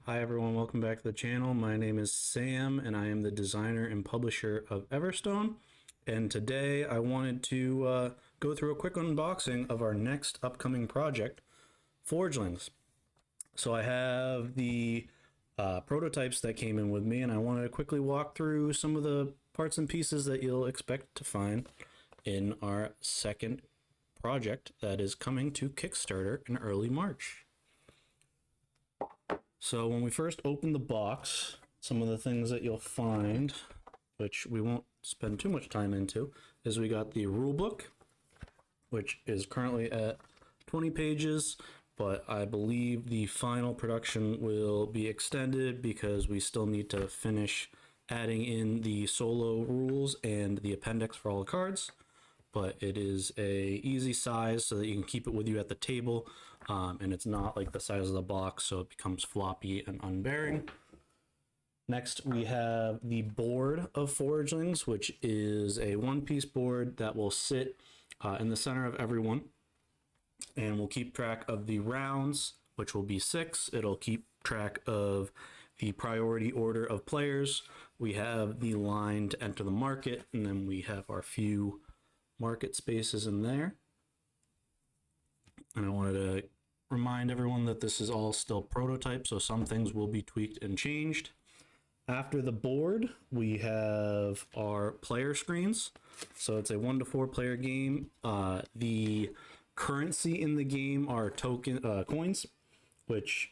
Hi everyone, welcome back to the channel. My name is Sam and I am the designer and publisher of Everstone. And today I wanted to go through a quick unboxing of our next upcoming project, Foraglings. So I have the prototypes that came in with me, and I wanted to quickly walk through some of the parts and pieces that you'll expect to find in our second project that is coming to Kickstarter in early March. So when we first open the box, some of the things that you'll find, which we won't spend too much time into, is we got the rule book, which is currently at 20 pages, but I believe the final production will be extended because we still need to finish adding in the solo rules and the appendix for all the cards. But it is a easy size so that you can keep it with you at the table, and it's not like the size of the box, so it becomes floppy and unbearing. Next, we have the board of Foraglings, which is a one-piece board that will sit in the center of every one, and will keep track of the rounds, which will be 6. It'll keep track of the priority order of players. We have the line to enter the market, and then we have our few market spaces in there. And I wanted to remind everyone that this is all still prototype, so some things will be tweaked and changed. After the board, we have our player screens. So it's a 1 to 4 player game. The currency in the game are coins, which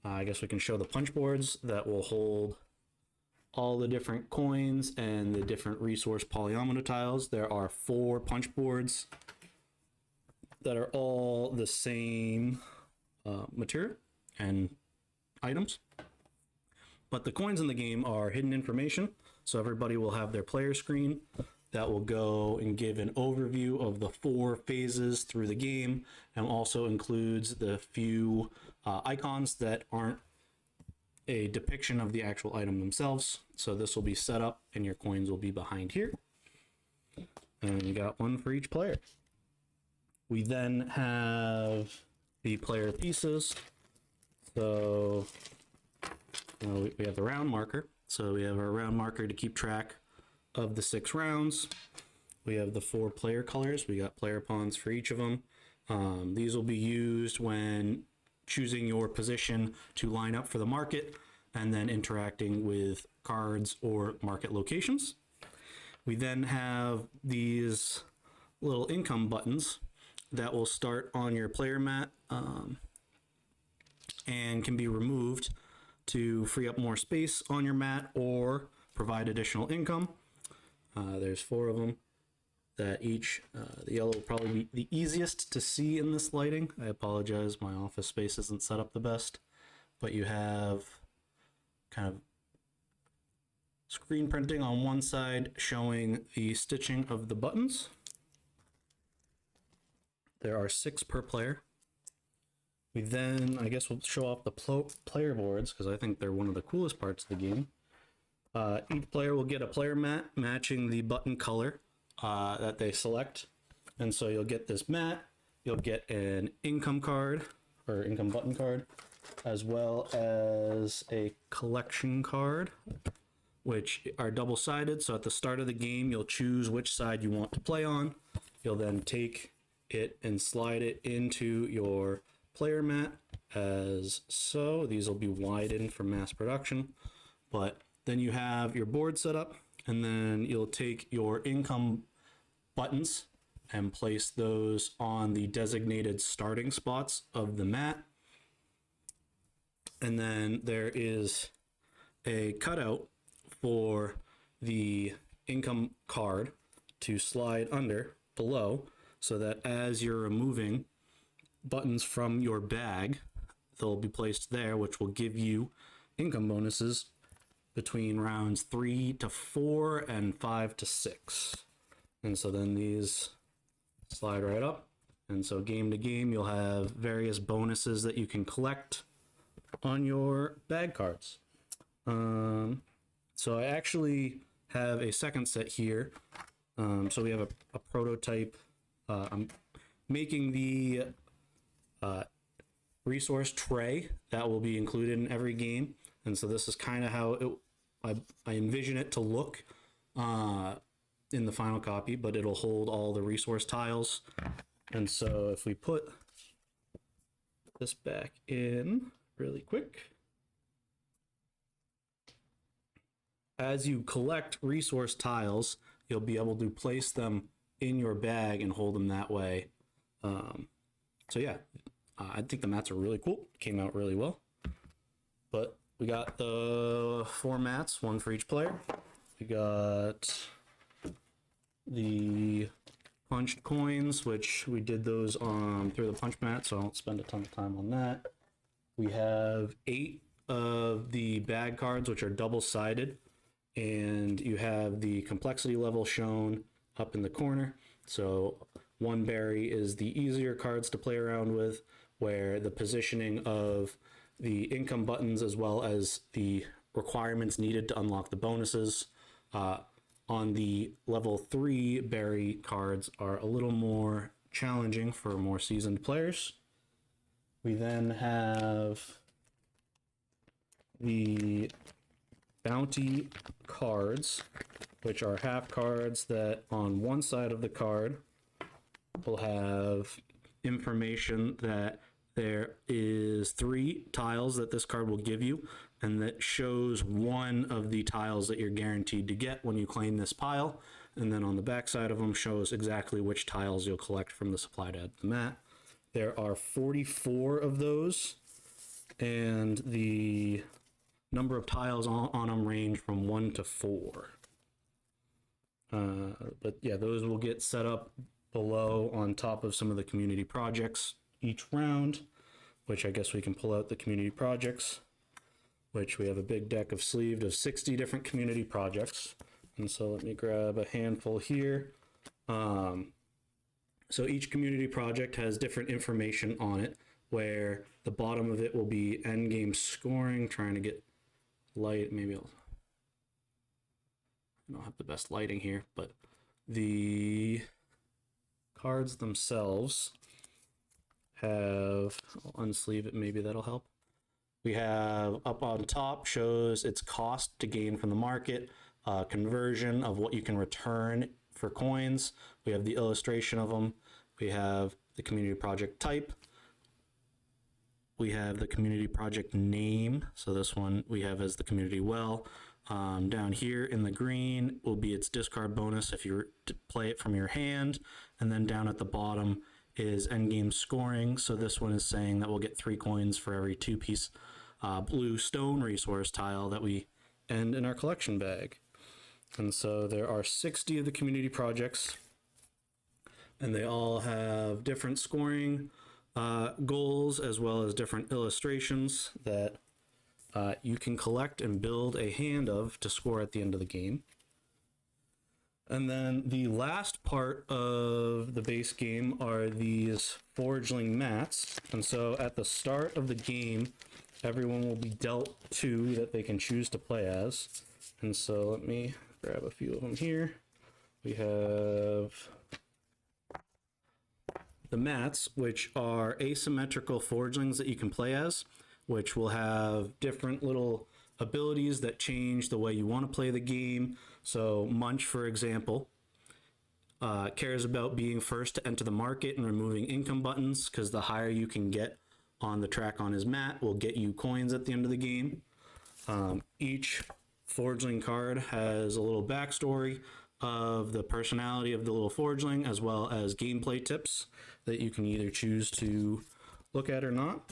I guess we can show the punch boards that will hold all the different coins and the different resource polyomino tiles. There are 4 punch boards that are all the same material and items. But the coins in the game are hidden information, so everybody will have their player screen that will go and give an overview of the 4 phases through the game, and also includes the few icons that aren't a depiction of the actual item themselves. So this will be set up and your coins will be behind here. And you got one for each player. We then have the player pieces. So we have the round marker. So we have our round marker to keep track of the 6 rounds. We have the 4 player colors. We got player pawns for each of them. These will be used when choosing your position to line up for the market and then interacting with cards or market locations. We then have these little income buttons that will start on your player mat and can be removed to free up more space on your mat or provide additional income. There's 4 of them that each, the yellow will probably be the easiest to see in this lighting. I apologize, my office space isn't set up the best, but you have kind of screen printing on one side showing the stitching of the buttons. There are 6 per player. We then, I guess we'll show off the player boards because I think they're one of the coolest parts of the game. Each player will get a player mat matching the button color that they select. And so you'll get this mat, you'll get an income card or income button card, as well as a collection card, which are double-sided. So at the start of the game, you'll choose which side you want to play on. You'll then take it and slide it into your player mat as so. These will be widened for mass production, but then you have your board set up, and then you'll take your income buttons and place those on the designated starting spots of the mat. And then there is a cutout for the income card to slide under below, so that as you're removing buttons from your bag, they'll be placed there, which will give you income bonuses between rounds 3 to 4 and 5 to 6. And so then these slide right up. And so game to game, you'll have various bonuses that you can collect on your bag cards. So I actually have a second set here. So we have a prototype. I'm making the resource tray that will be included in every game. And so this is kind of how I envision it to look in the final copy, but it'll hold all the resource tiles. And so if we put this back in really quick, as you collect resource tiles, you'll be able to place them in your bag and hold them that way. So yeah, I think the mats are really cool. Came out really well. But we got the 4 mats, 1 for each player. We got the punched coins, which we did those through the punch mat, so I won't spend a ton of time on that. We have 8 of the bag cards, which are double-sided, and you have the complexity level shown up in the corner. So 1 berry is the easier cards to play around with, where the positioning of the income buttons as well as the requirements needed to unlock the bonuses on the level 3 berry cards are a little more challenging for more seasoned players. We then have the bounty cards, which are half cards that on one side of the card will have information that there is 3 tiles that this card will give you, and that shows 1 of the tiles that you're guaranteed to get when you claim this pile. And then on the back side of them shows exactly which tiles you'll collect from the supply to add to the mat. There are 44 of those, and the number of tiles on them range from 1 to 4. But yeah, those will get set up below on top of some of the community projects each round, which I guess we can pull out the community projects, which we have a big deck of sleeved of 60 different community projects. And so let me grab a handful here. So each community project has different information on it, where the bottom of it will be end game scoring, trying to get light. Maybe I don't have the best lighting here, but the cards themselves have, I'll unsleeve it, maybe that'll help. We have up on top shows its cost to gain from the market, conversion of what you can return for coins. We have the illustration of them. We have the community project type. We have the community project name. So this one we have as the community well. Down here in the green will be its discard bonus if you play it from your hand. And then down at the bottom is endgame scoring. So this one is saying that we'll get 3 coins for every 2-piece blue stone resource tile that we end in our collection bag. And so there are 60 of the community projects, and they all have different scoring goals as well as different illustrations that you can collect and build a hand of to score at the end of the game. And then the last part of the base game are these Foraglings mats. And so at the start of the game, everyone will be dealt 2 that they can choose to play as. And so let me grab a few of them here. We have the mats, which are asymmetrical Foraglings that you can play as, which will have different little abilities that change the way you want to play the game. So Munch, for example, cares about being first to enter the market and removing income buttons, because the higher you can get on the track on his mat will get you coins at the end of the game. Each Foraging card has a little backstory of the personality of the little Foragling, as well as gameplay tips that you can either choose to look at or not.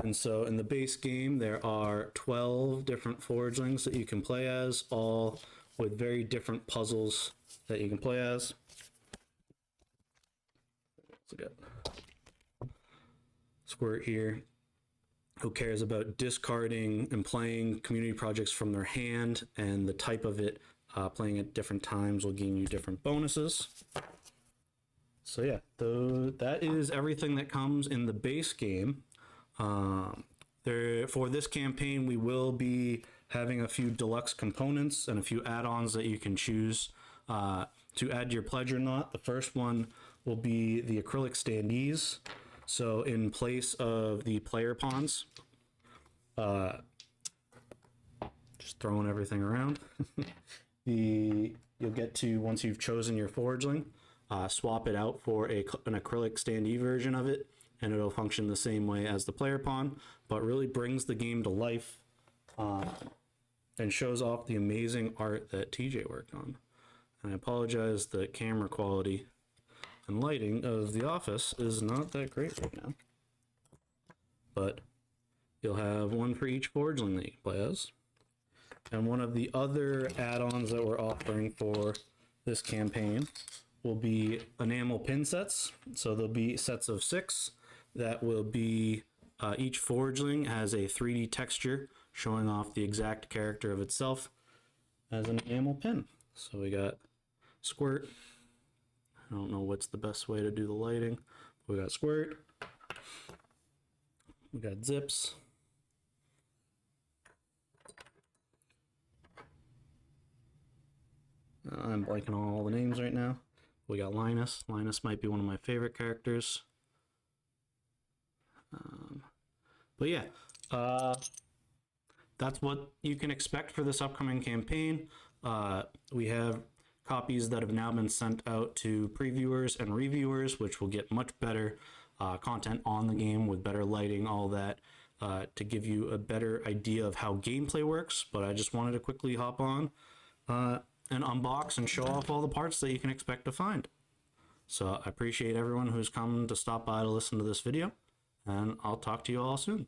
And so in the base game, there are 12 different Foraglings that you can play as, all with very different puzzles that you can play as. Let's look at Squirt here, who cares about discarding and playing community projects from their hand, and the type of it, playing at different times will gain you different bonuses. So yeah, that is everything that comes in the base game. For this campaign, we will be having a few deluxe components and a few add-ons that you can choose to add to your pledge or not. The first one will be the acrylic standees. So in place of the player pawns, just throwing everything around, you'll get to, once you've chosen your Foragling, swap it out for an acrylic standee version of it, and it'll function the same way as the player pawn, but really brings the game to life and shows off the amazing art that TJ worked on. And I apologize, the camera quality and lighting of the office is not that great right now. But you'll have one for each Foragling that you play as. And one of the other add-ons that we're offering for this campaign will be enamel pin sets. So there'll be sets of 6 that will be, each Foragling has a 3D texture showing off the exact character of itself as an enamel pin. So we got Squirt. I don't know what's the best way to do the lighting. We got Squirt. We got Zips. I'm blanking on all the names right now. We got Linus. Linus might be one of my favorite characters. But yeah, that's what you can expect for this upcoming campaign. We have copies that have now been sent out to previewers and reviewers, which will get much better content on the game with better lighting, all that, to give you a better idea of how gameplay works. But I just wanted to quickly hop on and unbox and show off all the parts that you can expect to find. So I appreciate everyone who's come to stop by to listen to this video, and I'll talk to you all soon.